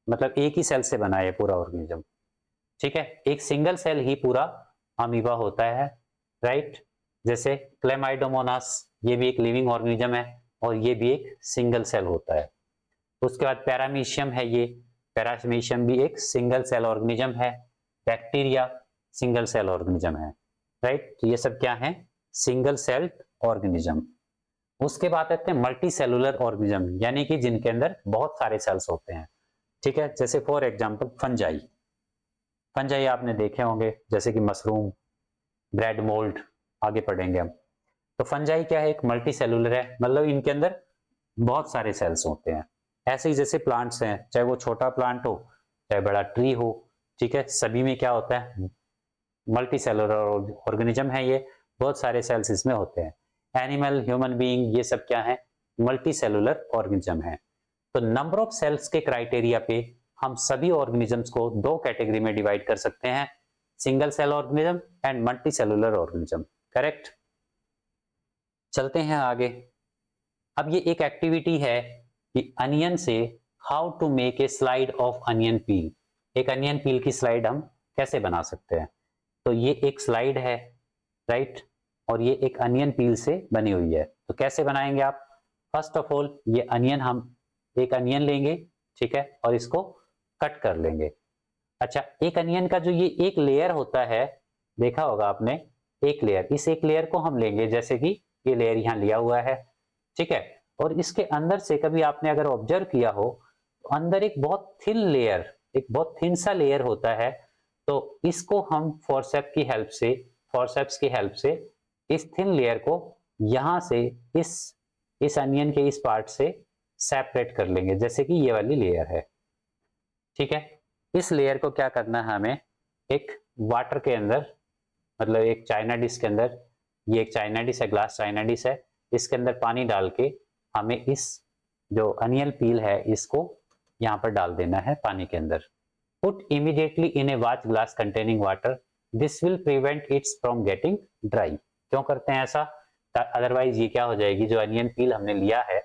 मतलब एक ही सेल से बना है पूरा ऑर्गेनिज्म, ठीक है। एक सिंगल सेल ही पूरा अमीबा होता है, राइट। जैसे क्लेमाइडोमोनास, ये भी एक लिविंग ऑर्गेनिज्म है और ये भी एक सिंगल सेल होता है। उसके बाद पैरामीशियम है, ये पैरामीशियम भी एक सिंगल सेल ऑर्गेनिज्म है। बैक्टीरिया सिंगल सेल ऑर्गेनिज्म है, राइट। तो ये सब क्या है, सिंगल सेल ऑर्गेनिज्म। उसके बाद आते हैं मल्टी सेलुलर ऑर्गेनिज्म, यानी कि जिनके अंदर बहुत सारे सेल्स होते हैं, ठीक है। जैसे फॉर एग्जांपल फंजाई आपने देखे होंगे, जैसे कि मशरूम, ब्रेड मोल्ड, आगे पढ़ेंगे हम। तो फंजाई क्या है, एक मल्टी सेलुलर है, मतलब इनके अंदर बहुत सारे सेल्स होते हैं। ऐसे ही जैसे प्लांट्स हैं, चाहे वो छोटा प्लांट हो चाहे बड़ा ट्री हो, ठीक है, सभी में क्या होता है, मल्टी सेलुलर ऑर्गेनिज्म है ये, बहुत सारे सेल्स इसमें होते हैं। एनिमल, ह्यूमन बीइंग, ये सब क्या है, मल्टी सेलुलर ऑर्गेनिज्म है। तो नंबर ऑफ सेल्स के क्राइटेरिया पे हम सभी ऑर्गेनिजम्स को 2 कैटेगरी में डिवाइड कर सकते हैं, single cell organism and multi cellular organism, correct. चलते हैं आगे। अब ये एक एक्टिविटी है कि अनियन से how to make a slide of onion peel, एक अनियन पील की स्लाइड हम कैसे बना सकते हैं। तो ये एक स्लाइड है, राइट, और ये एक अनियन पील से बनी हुई है। तो कैसे बनाएंगे आप, फर्स्ट ऑफ ऑल ये अनियन, हम एक अनियन लेंगे, ठीक है, और इसको कट कर लेंगे। अच्छा, एक अनियन का जो ये एक लेयर होता है, देखा होगा आपने, एक लेयर, इस एक लेयर को हम लेंगे, जैसे कि ये लेयर यहाँ लिया हुआ है, ठीक है, और इसके अंदर से कभी आपने अगर ऑब्जर्व किया हो तो अंदर एक बहुत थिन लेयर, एक बहुत थिन सा लेयर होता है, तो इसको हम फोर्सेप्स की हेल्प से इस थिन लेयर को यहां से इस अनियन के इस पार्ट से सेपरेट कर लेंगे, जैसे कि ये वाली लेयर है, ठीक है। इस लेयर को क्या करना है हमें, एक वाटर के अंदर, मतलब एक चाइना डिश के अंदर, ये एक चाइना डिश है, ग्लास चाइना डिश है, इसके अंदर पानी डाल के हमें इस जो अनियन पील है इसको यहाँ पर डाल देना है पानी के अंदर। Put immediately in A watch glass containing water, this will prevent it's from getting dry. क्यों करते हैं ऐसा, अदरवाइज ये क्या हो जाएगी, जो अनियन पील हमने लिया है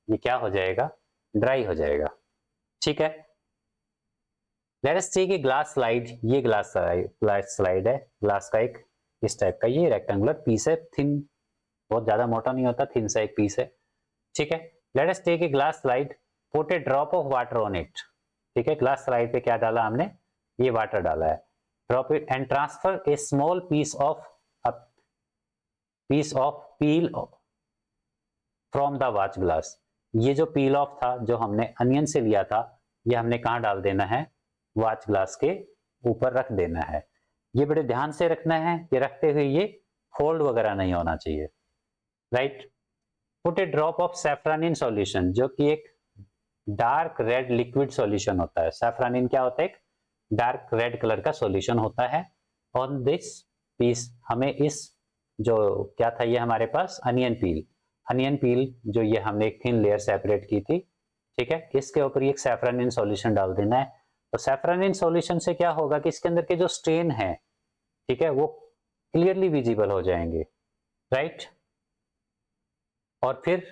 ये क्या हो जाएगा, ड्राई हो जाएगा, ठीक है। Let us take a glass slide, ये ग्लास स्लाइड है, ग्लास का एक इस टाइप का ये रेक्टेंगुलर पीस है, थिन, बहुत ज्यादा मोटा नहीं होता, थिन सा एक पीस है, ठीक है। Let us take a glass slide, put a drop of water on it, ठीक है, ग्लास स्लाइड पे क्या डाला हमने, ये वाटर डाला है, drop it and transfer a small piece of peel from the watch glass. ये जो पील ऑफ था जो हमने अनियन से लिया था, ये हमने कहाँ डाल देना है, वॉच ग्लास के ऊपर रख देना है। ये बड़े ध्यान से रखना है कि रखते हुए ये फोल्ड वगैरह नहीं होना चाहिए, right. Put a drop of safranin solution, जो कि एक डार्क रेड लिक्विड सॉल्यूशन होता है। सैफ्रानिन क्या होता है, एक डार्क रेड कलर का सॉल्यूशन होता है। ऑन दिस पीस, हमें इस जो क्या था ये हमारे पास अनियन पील जो ये हमने एक थिन लेयर सेपरेट की थी, ठीक है, इसके ऊपर एक सैफ्रानिन सॉल्यूशन डाल देना है। तो सैफ्रानिन सॉल्यूशन से क्या होगा कि इसके अंदर के जो स्टेन है, ठीक है, वो क्लियरली विजिबल हो जाएंगे, राइट। और फिर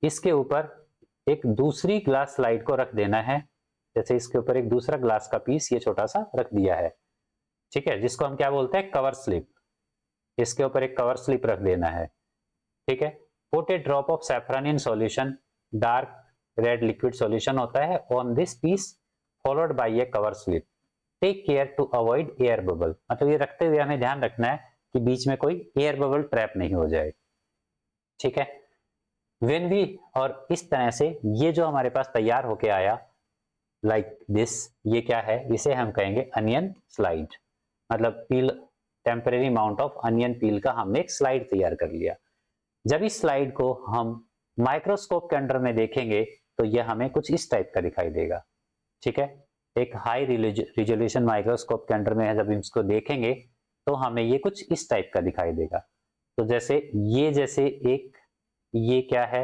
इसके ऊपर एक दूसरी ग्लास स्लाइड को रख देना है, जैसे इसके ऊपर एक दूसरा ग्लास का पीस ये छोटा सा रख दिया है, ठीक है, जिसको हम क्या बोलते हैं, कवर स्लिप। इसके ऊपर एक कवर स्लिप रख देना है, ठीक है। Put a drop of safranin solution, dark red liquid solution होता है, on this piece followed by a cover slip. Take care to avoid air bubble, मतलब ये रखते हुए हमें ध्यान रखना है कि बीच में कोई एयर बबल ट्रैप नहीं हो जाए, ठीक है। व्हेन वी, और इस तरह से ये जो हमारे पास तैयार होके आया लाइक दिस, ये क्या है, इसे हम कहेंगे अनियन स्लाइड, मतलब peel, temporary amount of onion peel का हमने एक स्लाइड तैयार कर लिया। जब इस स्लाइड को हम माइक्रोस्कोप के अंडर में देखेंगे तो यह हमें कुछ इस टाइप का दिखाई देगा, ठीक है। एक हाई रिजोल्यूशन माइक्रोस्कोप के अंडर में जब इसको देखेंगे तो हमें ये कुछ इस टाइप का दिखाई देगा। तो जैसे एक, ये क्या है,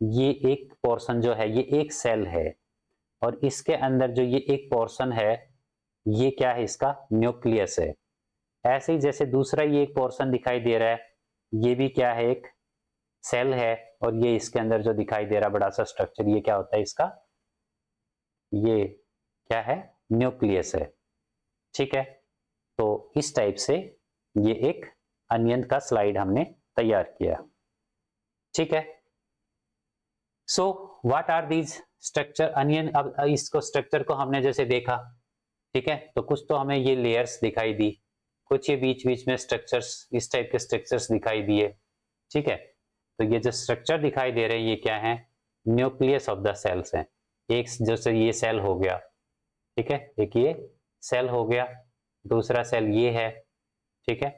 ये एक पोर्शन जो है ये एक सेल है, और इसके अंदर जो ये एक पोर्शन है ये क्या है, इसका न्यूक्लियस है। ऐसे ही जैसे दूसरा ये एक पोर्शन दिखाई दे रहा है, ये भी क्या है, एक सेल है, और ये इसके अंदर जो दिखाई दे रहा बड़ा सा स्ट्रक्चर, ये क्या होता है इसका, ये क्या है, न्यूक्लियस है, ठीक है। तो इस टाइप से ये एक अनियन का स्लाइड हमने तैयार किया, ठीक है। So what are these structure onion, अब इसको स्ट्रक्चर को हमने जैसे देखा, ठीक है, तो कुछ तो हमें ये लेयर्स दिखाई दी, कुछ ये बीच बीच में स्ट्रक्चर्स, इस टाइप के स्ट्रक्चर्स दिखाई दिए, ठीक है। तो ये जो स्ट्रक्चर दिखाई दे रहे हैं ये क्या है, न्यूक्लियस ऑफ द सेल्स हैं। एक जैसे ये सेल हो गया, ठीक है, एक ये सेल हो गया, दूसरा सेल ये है, ठीक है।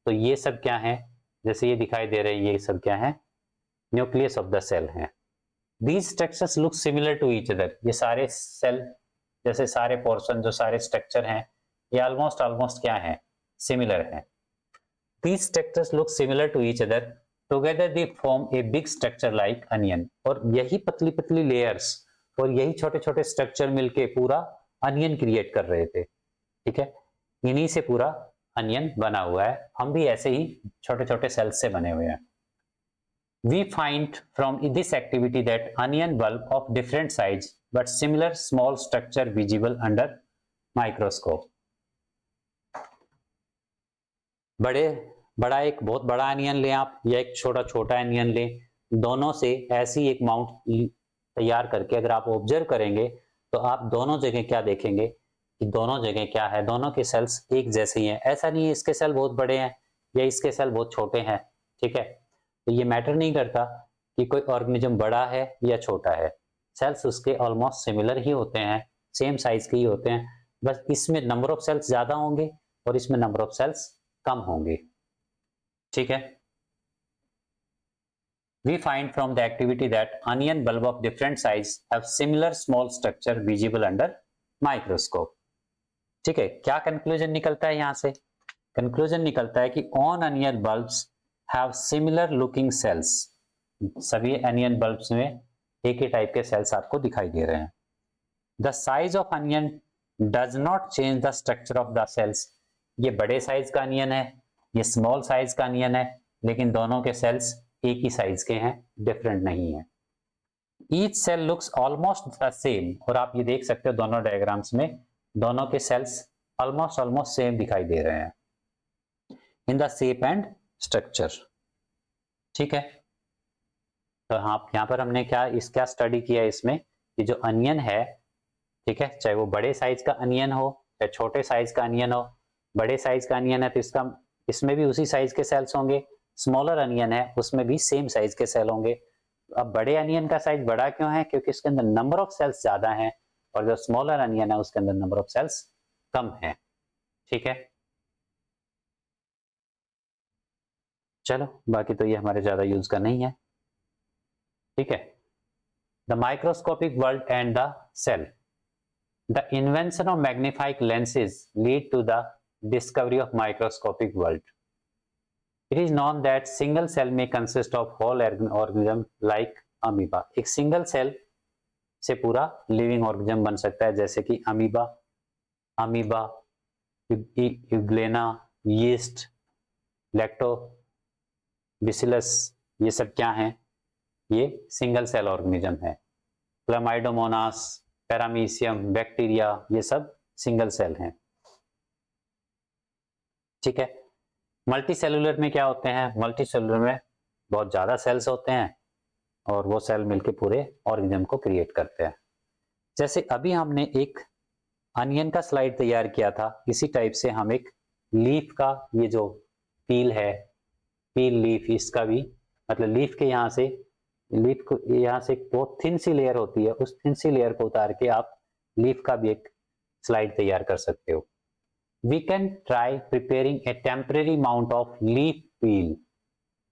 तो ये सब क्या है, जैसे ये दिखाई दे रहे हैं, ये सब क्या है, न्यूक्लियस ऑफ द सेल है। These structures look similar to each other, ये सारे सेल, जैसे सारे पोर्शन जो सारे स्ट्रक्चर हैं ये ऑलमोस्ट क्या है, सिमिलर है। These structures look similar to each other, together they form a big structure like onion, और यही पतली पतली लेयर्स और यही छोटे छोटे स्ट्रक्चर मिलके पूरा अनियन क्रिएट कर रहे थे, ठीक है। इन्हीं से पूरा अनियन बना हुआ है, हम भी ऐसे ही छोटे छोटे सेल्स से बने हुए हैं। We find from this activity that onion bulb of different size but similar small structure visible under microscope. बड़ा एक बहुत बड़ा अनियन लें आप या एक छोटा अनियन लें, दोनों से ऐसी एक माउंट तैयार करके अगर आप ऑब्जर्व करेंगे तो आप दोनों जगह क्या देखेंगे कि दोनों जगह क्या है, दोनों के सेल्स एक जैसे ही हैं। ऐसा नहीं है इसके सेल बहुत बड़े हैं या इसके सेल बहुत छोटे हैं, ठीक है। तो ये मैटर नहीं करता कि कोई ऑर्गेनिज्म बड़ा है या छोटा है, सेल्स उसके ऑलमोस्ट सिमिलर ही होते हैं, सेम साइज के ही होते हैं, बस इसमें नंबर ऑफ सेल्स ज्यादा होंगे और इसमें नंबर ऑफ सेल्स कम होंगे, ठीक है। We find from the activity that onion bulb of different size have similar small structure visible under microscope. ठीक है, क्या कंक्लूजन निकलता है यहाँ से? कंक्लूजन निकलता है कि on onion bulbs have similar looking cells. सभी अनियन बल्ब्स में एक ही टाइप के सेल्स आपको दिखाई दे रहे हैं। The size of onion does not change the structure of the cells. ये बड़े साइज का अनियन है, ये स्मॉल साइज का अनियन है, लेकिन दोनों के सेल्स एक ही साइज के हैं, डिफरेंट नहीं है। Each cell looks almost the same, और आप ये देख सकते हो दोनों डायग्राम्स में दोनों के सेल्स ऑलमोस्ट सेम दिखाई दे रहे हैं in the shape and structure, ठीक है। तो हाँ, यहाँ पर हमने क्या स्टडी किया इसमें कि जो अनियन है, ठीक है, चाहे वो बड़े साइज का अनियन हो चाहे छोटे साइज का अनियन हो, बड़े साइज का अनियन है तो इसमें भी उसी साइज के सेल्स होंगे, स्मॉलर अनियन है उसमें भी सेम साइज के सेल होंगे। अब बड़े अनियन का साइज बड़ा क्यों है? क्योंकि इसके अंदर नंबर ऑफ सेल्स ज्यादा हैं, और जो स्मॉलर अनियन है उसके अंदर नंबर ऑफ सेल्स कम है, ठीक है। चलो, बाकी तो ये हमारे ज्यादा यूज का नहीं है, ठीक है। The microscopic world and the cell. The invention of magnified lenses lead to the discovery of microscopic world. It is known that single cell may consist of whole organism like amoeba. एक single cell से पूरा living organism बन सकता है, जैसे कि amoeba, euglena, yeast, lactobacillus, ये सब क्या हैं? ये सिंगल सेल ऑर्गेनिज्म है। क्लामाइडोमोनास, पैरामीशियम, बैक्टीरिया, ये सब सिंगल सेल हैं, ठीक है। मल्टी सेलुलर में क्या होते हैं? मल्टी सेलुलर में बहुत ज्यादा सेल्स होते हैं और वो सेल मिलकर पूरे ऑर्गेनिज्म को क्रिएट करते हैं। जैसे अभी हमने एक अनियन का स्लाइड तैयार किया था, इसी टाइप से हम एक लीफ का, ये जो पील है, पील लीफ, इसका भी मतलब लीफ के यहाँ से, लीफ को यहाँ से बहुत थिन सी लेयर होती है, उस थिन सी लेयर को उतार के आप लीफ का भी एक स्लाइड तैयार कर सकते हो। We can try preparing a temporary mount of leaf peel,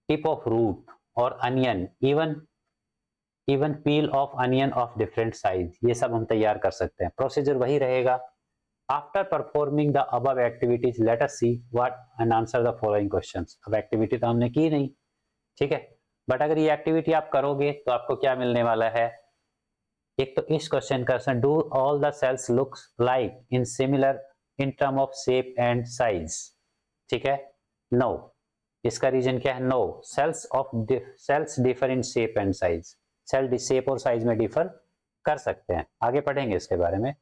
tip of root or onion, even peel of onion of different size. ये सब हम तैयार कर सकते हैं, प्रोसीजर वही रहेगा। After performing the above activities, let us see what and answer the following questions. अब एक्टिविटी तो हमने की नहीं, ठीक है, बट अगर ये एक्टिविटी आप करोगे तो आपको क्या मिलने वाला है? एक तो इस क्वेश्चन का answer, do all the cells looks like in similar in term of shape and size, ठीक है। नो, इसका रीजन क्या है? No, cells differ in shape and size. Cell shape और साइज में डिफर कर सकते हैं, आगे पढ़ेंगे इसके बारे में।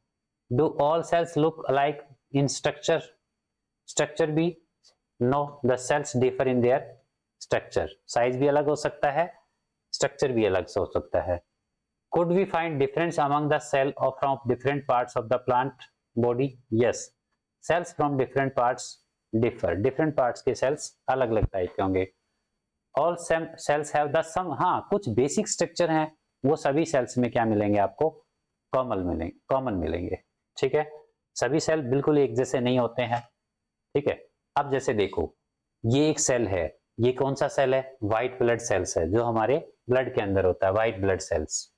Do all cells look alike in structure? Structure भी no, the cells differ in their structure. Size भी अलग हो सकता है, स्ट्रक्चर भी अलग हो सकता है। Could we find difference among the cell or from different parts of the plant body? Yes. Cells from different parts differ. Different parts के cells अलग अलग टाइप के होंगे। All cells have the some, हाँ, कुछ बेसिक स्ट्रक्चर हैं, वो सभी सेल्स में क्या मिलेंगे आपको? कॉमन मिलेंगे, ठीक है। सभी सेल बिल्कुल एक जैसे नहीं होते हैं, ठीक है। अब जैसे देखो, ये एक सेल है, ये कौन सा सेल है? व्हाइट ब्लड सेल्स है, जो हमारे ब्लड के अंदर होता है, व्हाइट ब्लड सेल्स,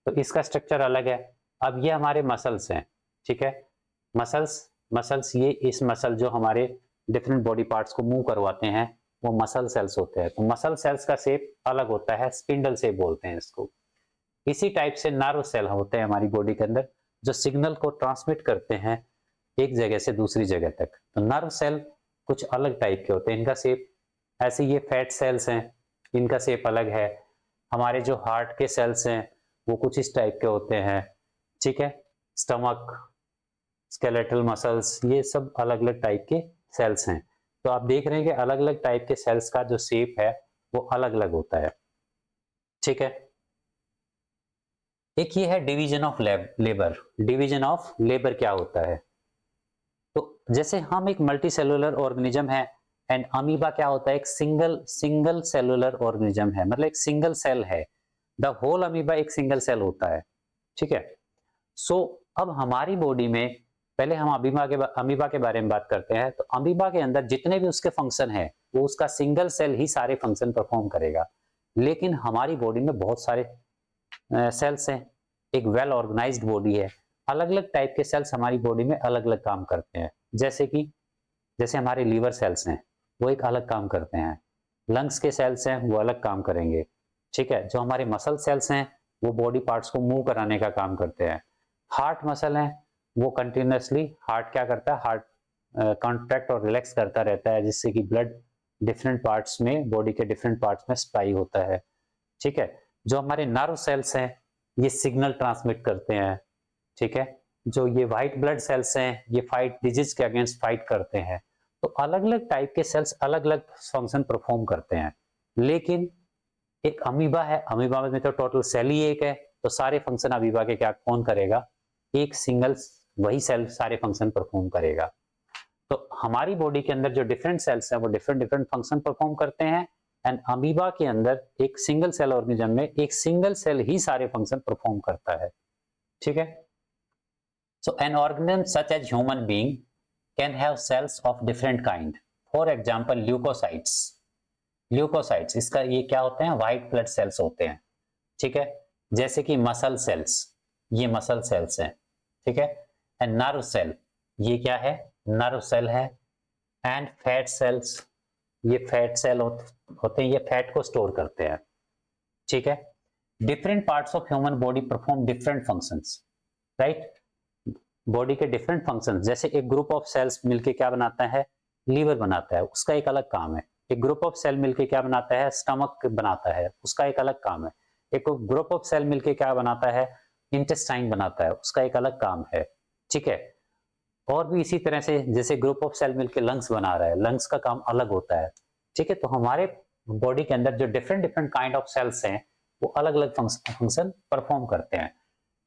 तो इसका स्ट्रक्चर अलग है। अब ये हमारे मसल्स हैं, ठीक है। मसल्स ये इस मसल जो हमारे डिफरेंट बॉडी पार्ट्स को मूव करवाते हैं, वो मसल सेल्स होते हैं। तो मसल सेल्स का शेप अलग होता है, स्पिंडल शेप बोलते हैं इसको। इसी टाइप से नर्व सेल होते हैं हमारी बॉडी के अंदर, जो सिग्नल को ट्रांसमिट करते हैं एक जगह से दूसरी जगह तक। तो नर्व सेल कुछ अलग टाइप के होते हैं, इनका शेप ऐसे, ये फैट सेल्स हैं, इनका शेप अलग है। हमारे जो हार्ट के सेल्स हैं वो कुछ इस टाइप के होते हैं, ठीक है। स्टमक, स्केलेटल मसल्स, ये सब अलग अलग टाइप के सेल्स हैं। तो आप देख रहे हैं कि अलग अलग टाइप के सेल्स का जो शेप है वो अलग अलग होता है, ठीक है। एक ये है division of labour. Division of labour क्या होता है? तो जैसे हम एक मल्टी सेलुलर ऑर्गेनिज्म है, एंड अमीबा क्या होता है? एक सिंगल सेलुलर ऑर्गेनिज्म है, मतलब एक सिंगल सेल है। द होल अमीबा एक सिंगल सेल होता है, ठीक है। सो अब हमारी बॉडी में, पहले हम अमीबा के बारे में बात करते हैं। तो अमीबा के अंदर जितने भी उसके फंक्शन है, वो उसका सिंगल सेल ही सारे फंक्शन परफॉर्म करेगा। लेकिन हमारी बॉडी में बहुत सारे सेल्स हैं, एक वेल ऑर्गेनाइज्ड बॉडी है, अलग अलग टाइप के सेल्स हमारी बॉडी में अलग अलग काम करते हैं। जैसे हमारे लीवर सेल्स हैं, वो एक अलग काम करते हैं। लंग्स के सेल्स हैं, वो अलग काम करेंगे, ठीक है। जो हमारे मसल सेल्स हैं, वो बॉडी पार्ट्स को मूव कराने का काम करते हैं। हार्ट मसल है, वो कंटिन्यूसली हार्ट क्या करता है? हार्ट कॉन्ट्रैक्ट और रिलैक्स करता रहता है, जिससे कि ब्लड डिफरेंट पार्ट्स में, बॉडी के डिफरेंट पार्ट्स में सप्लाई होता है, ठीक है। जो हमारे नर्व सेल्स हैं, ये सिग्नल ट्रांसमिट करते हैं, ठीक है। जो ये व्हाइट ब्लड सेल्स हैं, ये फाइट डिजीज के अगेंस्ट फाइट करते हैं। तो अलग अलग टाइप के सेल्स अलग अलग फंक्शन परफॉर्म करते हैं। लेकिन एक अमीबा है, अमीबा में तो टोटल सेल ही एक है, तो सारे फंक्शन अमीबा के क्या कौन करेगा? एक सिंगल वही सेल सारे फंक्शन परफॉर्म करेगा। तो हमारी बॉडी के अंदर जो डिफरेंट सेल्स हैं, वो डिफरेंट डिफरेंट फंक्शन परफॉर्म करते हैं। एंड अमीबा के अंदर एक सिंगल सेल ऑर्गेनिज्म में एक सिंगल सेल ही सारे फंक्शन परफॉर्म करता है, ठीक है। So an organism such as human being can have cells of different kind. For example, leukocytes. Leukocytes इसका ये क्या होते हैं? व्हाइट ब्लड सेल्स होते हैं, ठीक है। जैसे कि मसल सेल्स, ये मसल सेल्स हैं, ठीक है। एंड नर्व सेल, ये क्या है? नर्व सेल है। एंड फैट सेल्स, ये फैट सेल होते हैं, ये फैट को स्टोर करते हैं, ठीक है। Different parts of human body perform different functions, right. Body के डिफरेंट फंक्शंस, जैसे एक ग्रुप ऑफ सेल्स मिलके क्या बनाता है? लीवर बनाता है, उसका एक अलग काम है। एक ग्रुप ऑफ सेल मिलके क्या बनाता है? स्टमक बनाता है, उसका एक अलग काम है। एक ग्रुप ऑफ सेल मिलके क्या बनाता है? इंटेस्टाइन बनाता है, उसका एक अलग काम है, ठीक है। और भी इसी तरह से, जैसे ग्रुप ऑफ सेल मिलके लंग्स बना रहा है, लंग्स का काम अलग होता है, ठीक है। तो हमारे बॉडी के अंदर जो different different kind of cells हैं, वो अलग अलग फंक्शन परफॉर्म करते हैं।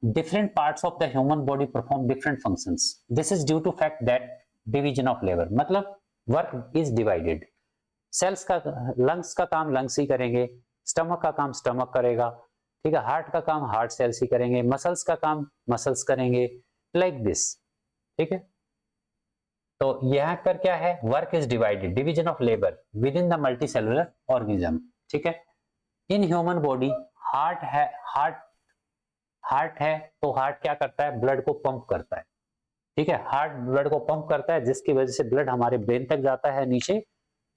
Different parts of the human body perform different functions. This is due to fact that division of labor, मतलब work is divided. सेल्स का, लंग्स का काम लंग्स ही करेंगे, स्टमक का काम स्टमक करेगा, ठीक है। हार्ट का काम हार्ट सेल्स ही करेंगे, मसल्स का काम मसल्स करेंगे, लाइक दिस, ठीक है। तो यहाँ पर क्या है? Work is divided, division of labour with in the multi cellular organism, ठीक है। इन ह्यूमन बॉडी हार्ट है, हार्ट है, तो हार्ट क्या करता है? ब्लड को पंप करता है, ठीक है। हार्ट ब्लड को पंप करता है, जिसकी वजह से ब्लड हमारे ब्रेन तक जाता है, नीचे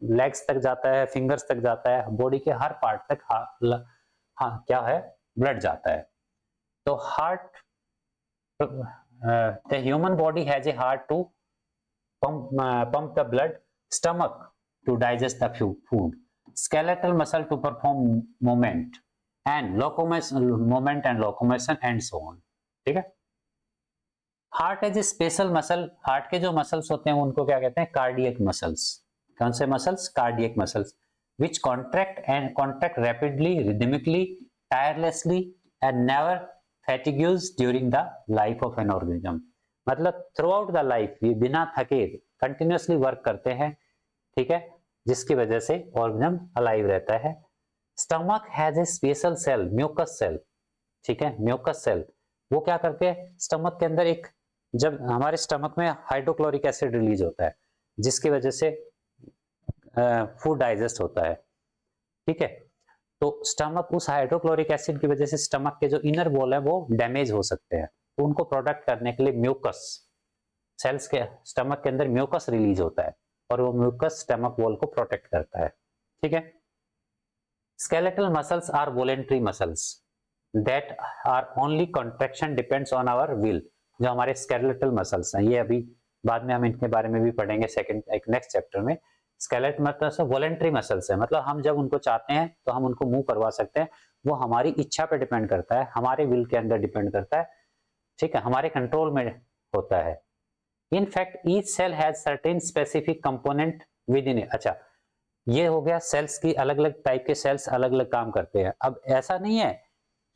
लेग्स तक जाता है, फिंगर्स तक जाता है, बॉडी के हर पार्ट तक क्या है? ब्लड जाता है। तो heart, the human body has a heart to pump the blood, stomach to digest the food, skeletal muscle to perform movement and locomotion and so on, ठीक है। Heart as a special muscle, heart के जो muscles होते हैं उनको क्या कहते हैं? Cardiac muscles. कौन से muscles? Cardiac muscles, which contract rapidly, rhythmically, tirelessly and never fatigues during the life of an organism. मतलब थ्रू आउट द लाइफ ये बिना थके कंटिन्यूसली वर्क करते हैं, ठीक है, जिसकी वजह से ऑर्गेनिज्म अलाइव रहता है। Stomach has a special cell, mucus cell, ठीक है। म्यूकस सेल वो क्या करते हैं? स्टमक के अंदर एक, जब हमारे स्टमक में हाइड्रोक्लोरिक एसिड रिलीज होता है, जिसकी वजह से फूड डाइजेस्ट होता है, ठीक है। तो स्टमक, उस हाइड्रोक्लोरिक एसिड की वजह से स्टमक के जो इनर वॉल है वो डैमेज हो सकते हैं, तो उनको प्रोटेक्ट करने के लिए म्यूकस सेल्स के, स्टमक के अंदर म्यूकस रिलीज होता है, और वो म्यूकस स्टमक वॉल को प्रोटेक्ट करता है, ठीक है। Skeletal muscles are voluntary muscles that are only contraction depends on our will. जो हमारे स्केलेटल मसल्स हैं, ये अभी बाद में हम इनके बारे में भी पढ़ेंगे एक नेक्स्ट चैप्टर में। स्केलेट मतलब वॉलेंट्री मसल्स है, मतलब हम जब उनको चाहते हैं तो हम उनको मूव करवा सकते हैं, वो हमारी इच्छा पे डिपेंड करता है, हमारे विल के अंदर डिपेंड करता है, ठीक है, हमारे कंट्रोल में होता है। In fact each cell has certain specific component within it. अच्छा, ये हो गया सेल्स की, अलग अलग टाइप के सेल्स अलग अलग काम करते हैं। अब ऐसा नहीं है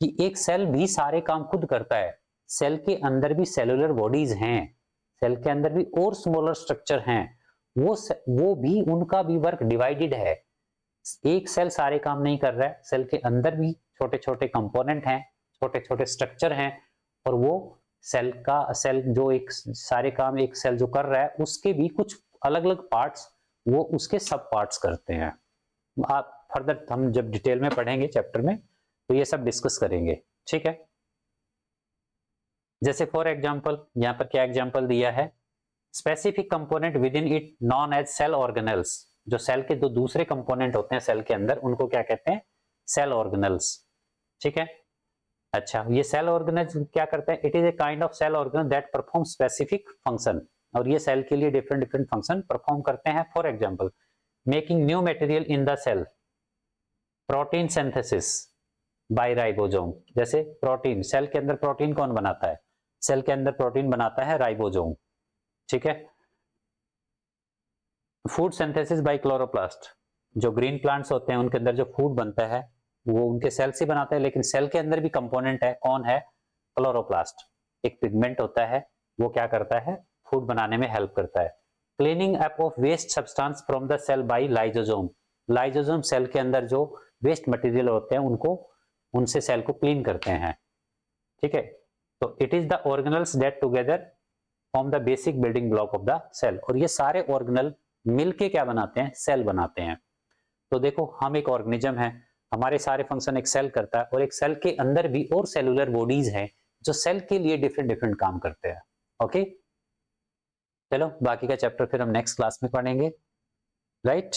कि एक सेल भी सारे काम खुद करता है, सेल के अंदर भी सेलुलर बॉडीज हैं, सेल के अंदर भी और स्मॉलर स्ट्रक्चर हैं, वो भी उनका भी वर्क डिवाइडेड है। एक सेल सारे काम नहीं कर रहा है, सेल के अंदर भी छोटे छोटे कंपोनेंट हैं, छोटे छोटे स्ट्रक्चर हैं, और वो सेल जो एक सारे काम एक सेल जो कर रहा है उसके भी कुछ अलग अलग पार्ट्स वो उसके सब पार्ट्स करते हैं। आप फर्दर हम जब डिटेल में पढ़ेंगे चैप्टर में तो ये सब डिस्कस करेंगे, ठीक है। जैसे फॉर एग्जांपल यहाँ पर क्या एग्जांपल दिया है, specific component within it known as cell organelles. जो सेल के जो दूसरे कंपोनेंट होते हैं सेल के अंदर उनको क्या कहते हैं, सेल ऑर्गेनल्स, ठीक है। अच्छा, ये सेल ऑर्गेनल्स क्या करते हैं, it is a kind of cell organelle that perform specific function, और ये सेल के लिए डिफरेंट डिफरेंट फंक्शन परफॉर्म करते हैं। For example making new material in the cell, protein synthesis by ribosome. जैसे प्रोटीन, सेल के अंदर प्रोटीन कौन बनाता है, सेल के अंदर प्रोटीन बनाता है राइबोसोम, ठीक है। फूड सिंथेसिस बाय क्लोरोप्लास्ट, जो ग्रीन प्लांट्स होते हैं उनके अंदर जो फूड बनता है वो उनके सेल से बनाते हैं, लेकिन सेल के अंदर भी कंपोनेंट है, कौन है, क्लोरोप्लास्ट, एक पिगमेंट होता है, वो क्या करता है, फूड बनाने में हेल्प करता है। Cleaning up of waste substance from the cell by lysosome, lysosome cell के अंदर जो वेस्ट मटेरियल होते हैं उनको उनसे सेल को क्लीन करते हैं, ठीक है। तो it is the organelles that together form the basic building block of the cell, और ये सारे ऑर्गेनल मिलके क्या बनाते हैं, सेल बनाते हैं। तो देखो हम एक ऑर्गेनिज्म है, हमारे सारे फंक्शन एक सेल करता है, और एक सेल के अंदर भी और सेलुलर बॉडीज हैं जो सेल के लिए डिफरेंट डिफरेंट काम करते हैं, ओके। चलो बाकी का चैप्टर फिर हम नेक्स्ट क्लास में पढ़ेंगे, राइट।